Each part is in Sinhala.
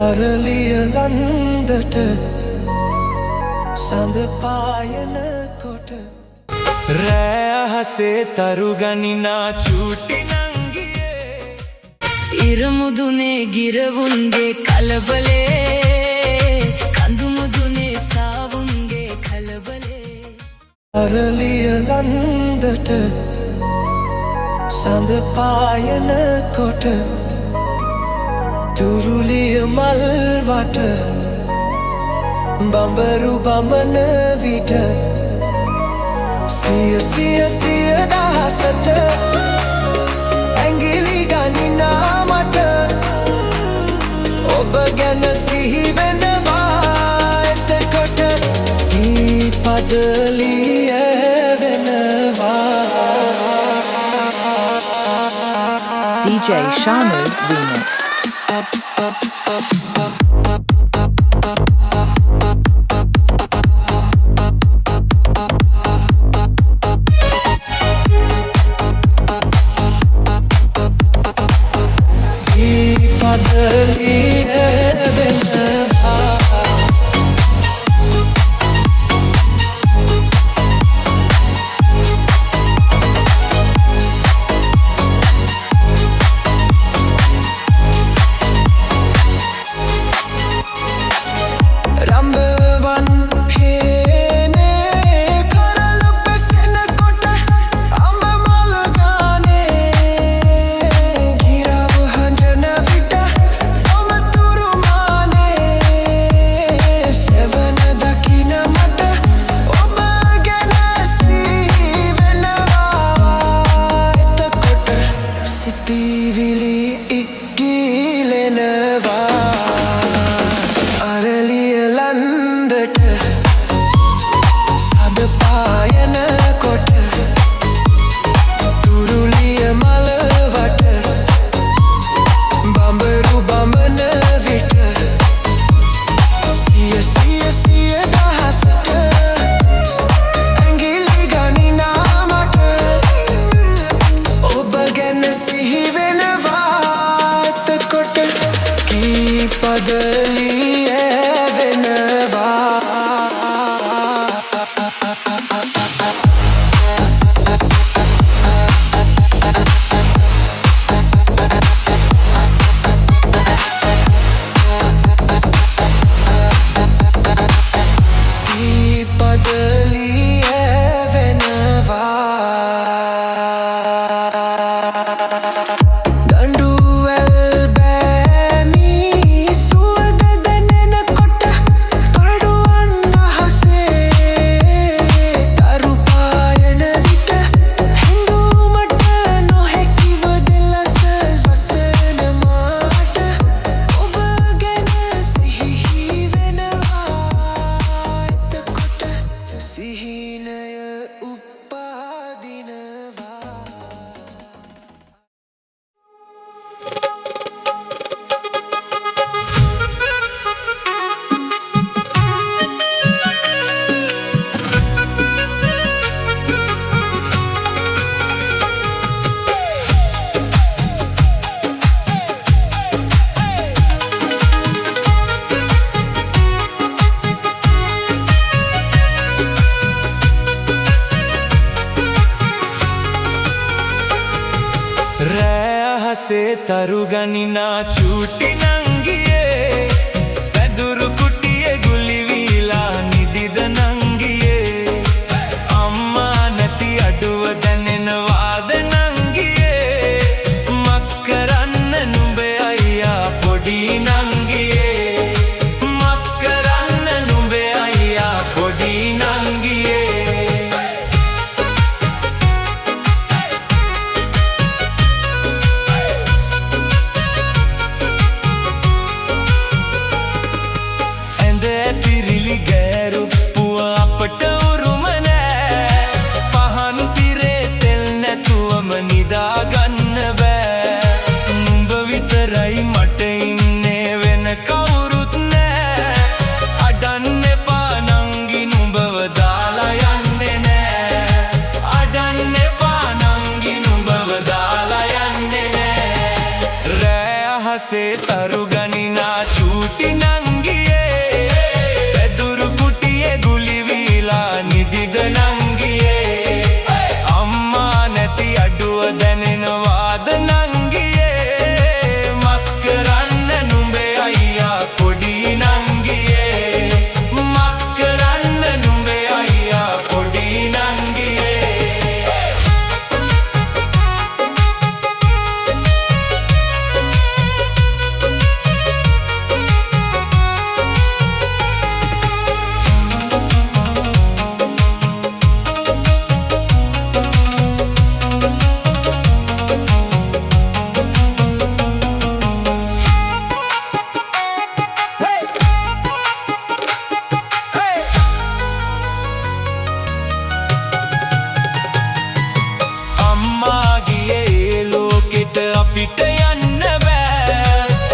අරලිය ලන්දට සඳ පායන කොට රෑ අහසේ තරු ගනිනා චූටි නංගියේ ඉරමුදුනේ ගිරවුන්ගේ කලබලේ කඳුමුදුනේ සාවුන්ගේ කලබලේ අරලිය ලන්දට සඳ පායන කොට තුරුලිය මල් වට බඹරු බමන විට සිය දහසට ඇඟිලි ගනිනා මට ඔබ ගැන සිහි වෙනවා එතකොට කී පදලිය වෙනවා DJ Shanu Remix. තරු ගනිනා චූටි නංගියේ පැදුරු කුටියේ ගුලි වීලා නිදිද නංගියේ අම්මා නැති අඩුව දැනෙනවාද නංගියේ මක් කරන්න නුඹේ අයියා පොඩි නංගියේ මක් කරන්න නුඹේ අයියා පොඩි නංගියේ නිදා ගන්න බෑ නුඹ විතරයි මට ඉන්නේ වෙන චූටි නංගියේ පැදුරු කුටියේ ගුලි වීලා නිදිද නංගියේ අම්මා නැති අඩුව දැනෙනවාද නංගියේ මක් කරන්න නුඹේ අයියා පොඩි නංගියේ මක් කරන්න නුඹේ අයියා පොඩි නංගියේ අපිට යන්න බෑ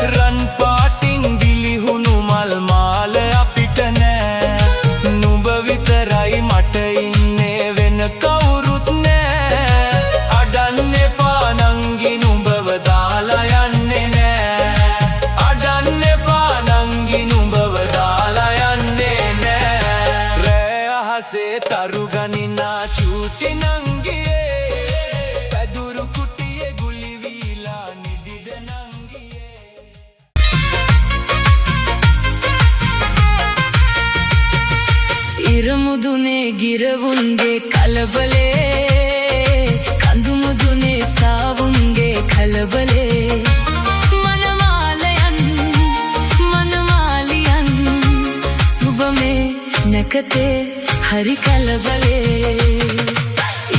රන් පාටින් දිලිහුණු මල් මාල අපිට නෑ නුඹ විතරයි මට ඉන්නේ වෙන කවුරුත් නෑ අඩන්න එපා නංගි නුඹව දාලා යන්නේ නෑ අඩන්න එපා නංගි නුඹව දාලා යන්නේ නෑ රෑ අහසේ තරු ගනිනා චූටි නංගියේ පැදුරු කුටියේ ගුලි වීලා නිදිද නංගියේ ඉරමුදුනේ ගිරවුන්ගේ කලබලේ කඳුමුදුනේ සාවුන්ගේ කලබලේ මනමාලියන් සුබමේ නැකතේ හරි කලබලේ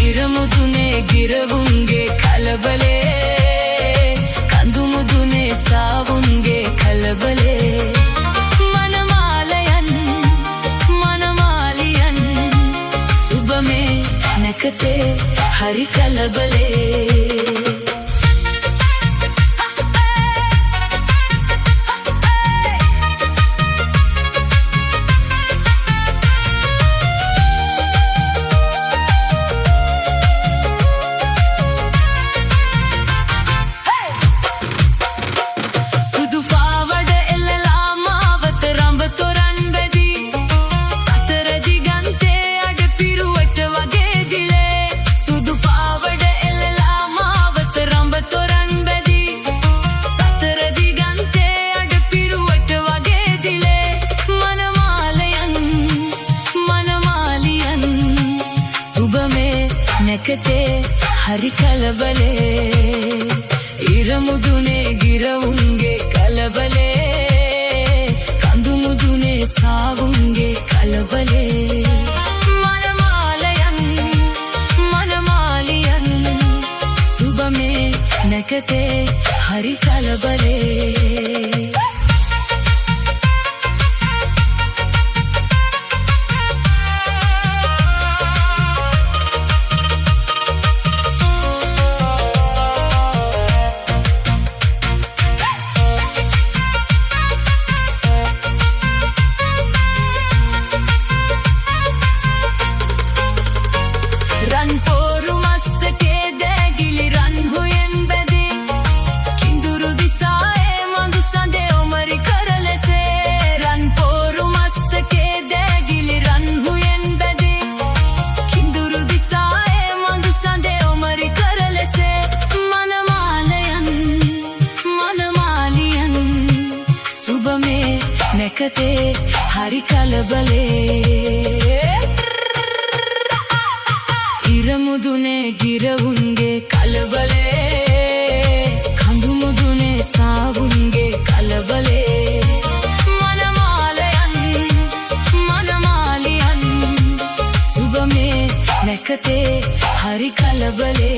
ඉරමුදුනේ ගිරවුන්ගේ කලබලේ කඳුමුදුනේ සාවුන්ගේ කලබලේ මනමාලියන් සුබමේ නැකතේ හරි කලබලේ නැකතේ හරි කලබලේ ඉරමුදුනේ ගිරවුන්ගේ කලබලේ කඳුමුදුනේ සාවුන්ගේ කලබලේ මනමාලියන් සුබමේ නැකතේ හරි කලබලේ නැකතේ හරි කලබලේ ඉරමුදුනේ ගිරවුන්ගේ කලබලේ කඳුමුදුනේ සාවුන්ගේ කලබලේ මනමාලියන් සුබමේ නැකතේ හරි කලබලේ